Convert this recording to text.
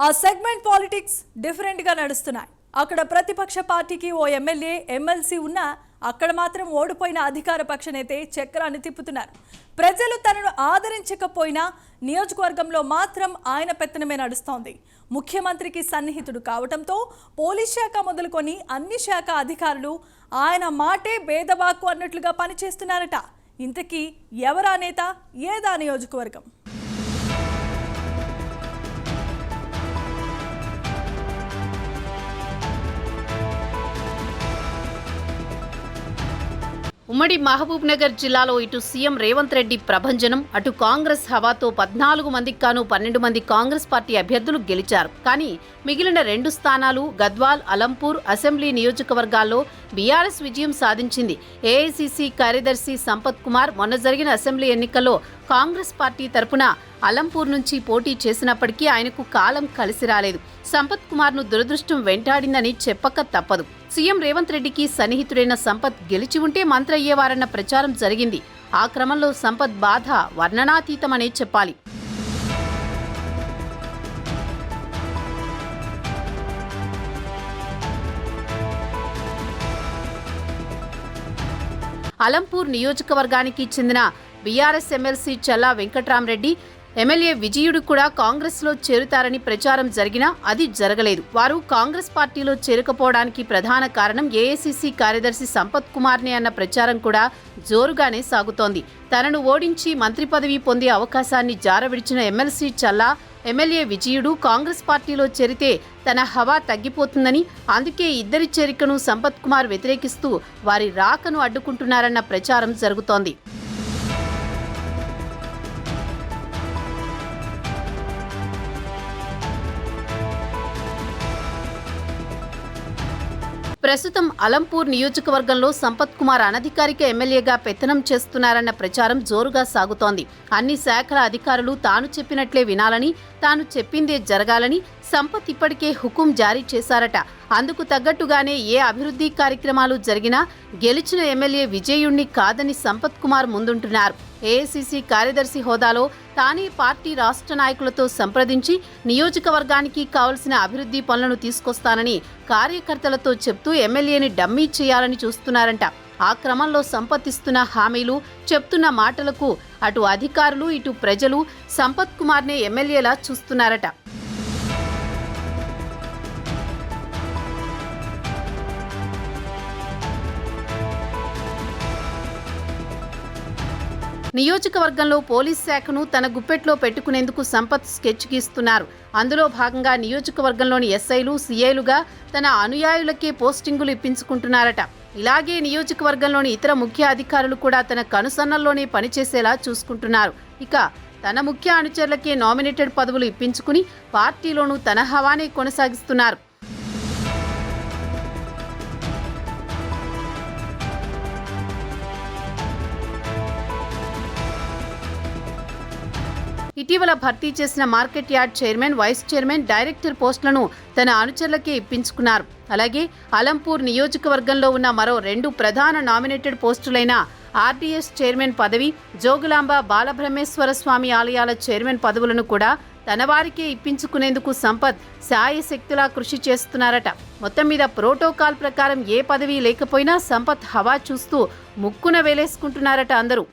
ఆ segment politics డిఫరెంట్గా నడుస్తున్నాయి. అక్కడ ప్రతిపక్ష పార్టీకి ఓ ఎమ్మెల్యే ఎమ్మెల్సీ ఉన్నా అక్కడ మాత్రం ఓడిపోయిన అధికార పక్ష నేతే చక్రాన్ని తిప్పుతున్నారు. ప్రజలు తనను ఆదరించకపోయినా నియోజకవర్గంలో మాత్రం ఆయన పెత్తనమే నడుస్తోంది. ముఖ్యమంత్రికి సన్నిహితుడు కావడంతో పోలీస్ శాఖ మొదలుకొని అన్ని శాఖ అధికారులు ఆయన మాటే భేదవాక్కు అన్నట్లుగా పనిచేస్తున్నారట. ఇంతకీ ఎవరా నేత, ఏదా నియోజకవర్గం? ఉమ్మడి మహబూబ్ నగర్ జిల్లాలో ఇటు సీఎం రేవంత్ రెడ్డి ప్రభంజనం, అటు కాంగ్రెస్ హవాతో 14 మందికి గాను 12 మంది కాంగ్రెస్ పార్టీ అభ్యర్థులు గెలిచారు. కానీ మిగిలిన 2 స్థానాలు గద్వాల్, అలంపూర్ అసెంబ్లీ నియోజకవర్గాల్లో బీఆర్ఎస్ విజయం సాధించింది. ఏఐసీసీ కార్యదర్శి సంపత్ కుమార్ మొన్న జరిగిన అసెంబ్లీ ఎన్నికల్లో కాంగ్రెస్ పార్టీ తరపున అలంపూర్ నుంచి పోటీ చేసినప్పటికీ ఆయనకు కాలం కలిసి రాలేదు. సంపత్ కుమార్ను దురదృష్టం వెంటాడిందని చెప్పక తప్పదు. సీఎం రేవంత్ రెడ్డికి సన్నిహితుడైన సంపత్ గెలిచి ఉంటే మంత్రి అయ్యేవారన్న ప్రచారం జరిగింది. ఆ క్రమంలో సంపత్ బాధ వర్ణనాతీతమనే చెప్పాలి. అలంపూర్ నియోజకవర్గానికి చెందిన బీఆర్ఎస్ ఎమ్మెల్సీ చల్లా వెంకట్రామరెడ్డి ఎమ్మెల్యే విజయుడు కూడా కాంగ్రెస్లో చేరుతారని ప్రచారం జరిగినా అది జరగలేదు. వారు కాంగ్రెస్ పార్టీలో చేరుకపోవడానికి ప్రధాన కారణం ఏఐసీసీ కార్యదర్శి సంపత్ కుమార్నే అన్న ప్రచారం కూడా జోరుగానే సాగుతోంది. తనను ఓడించి మంత్రి పదవి పొందే అవకాశాన్ని జారవిడిచిన ఎమ్మెల్సీ చల్లా ఎమ్మెల్యే విజయుడు కాంగ్రెస్ పార్టీలో చేరితే తన హవా తగ్గిపోతుందని, అందుకే ఇద్దరి చేరికను సంపత్ కుమార్ వ్యతిరేకిస్తూ వారి రాకను అడ్డుకుంటున్నారన్న ప్రచారం జరుగుతోంది. ప్రస్తుతం అలంపూర్ నియోజకవర్గంలో సంపత్ కుమార్ అనధికారిక ఎమ్మెల్యేగా పెత్తనం చేస్తున్నారన్న ప్రచారం జోరుగా సాగుతోంది. అన్ని శాఖల అధికారులు తాను చెప్పినట్లే వినాలని, తాను చెప్పిందే జరగాలని సంపత్ ఇప్పటికే హుకుం జారీ చేశారట. అందుకు తగ్గట్టుగానే ఏ అభివృద్ధి కార్యక్రమాలు జరిగినా గెలిచిన ఎమ్మెల్యే విజయుణ్ణి కాదని సంపత్ కుమార్ ముందుంటున్నారు. ఏఐసీసీ కార్యదర్శి హోదాలో తానే పార్టీ రాష్ట్ర నాయకులతో సంప్రదించి నియోజకవర్గానికి కావలసిన అభివృద్ధి పనులను తీసుకొస్తానని కార్యకర్తలతో చెప్తూ ఎమ్మెల్యేని డమ్మీ చేయాలని చూస్తున్నారంట. ఆ క్రమంలో సంపత్ ఇస్తున్న హామీలు, చెప్తున్న మాటలకు అటు అధికారులు ఇటు ప్రజలు సంపత్ కుమార్నే ఎమ్మెల్యేలా చూస్తున్నారట. నియోజకవర్గంలో పోలీస్ శాఖను తన గుప్పెట్లో పెట్టుకునేందుకు సంపత్ స్కెచ్ గీస్తున్నారు. అందులో భాగంగా నియోజకవర్గంలోని ఎస్ఐలు, సీఐలుగా తన అనుయాయులకే పోస్టింగులు ఇప్పించుకుంటున్నారట. ఇలాగే నియోజకవర్గంలోని ఇతర ముఖ్య అధికారులు కూడా తన కనుసన్నల్లోనే పనిచేసేలా చూసుకుంటున్నారు. ఇక తన ముఖ్య అనుచరులకే నామినేటెడ్ పదవులు ఇప్పించుకుని పార్టీలోనూ తన హవానే కొనసాగిస్తున్నారు. ఇటీవల భర్తీ చేసిన market yard chairman, vice chairman, director పోస్టులను తన అనుచరులకే ఇప్పించుకున్నారు. అలాగే అలంపూర్ నియోజకవర్గంలో ఉన్న మరో 2 ప్రధాన నామినేటెడ్ పోస్టులైన ఆర్డీఎస్ చైర్మన్ పదవి, జోగులాంబ బాలబ్రహ్మేశ్వర స్వామి ఆలయాల చైర్మన్ పదవులను కూడా తన వారికే ఇప్పించుకునేందుకు సంపత్ శాయశక్తులా కృషి చేస్తున్నారట. మొత్తం మీద ప్రోటోకాల్ ప్రకారం ఏ పదవి లేకపోయినా సంపత్ హవా చూస్తూ ముక్కున వేలేసుకుంటున్నారట అందరూ.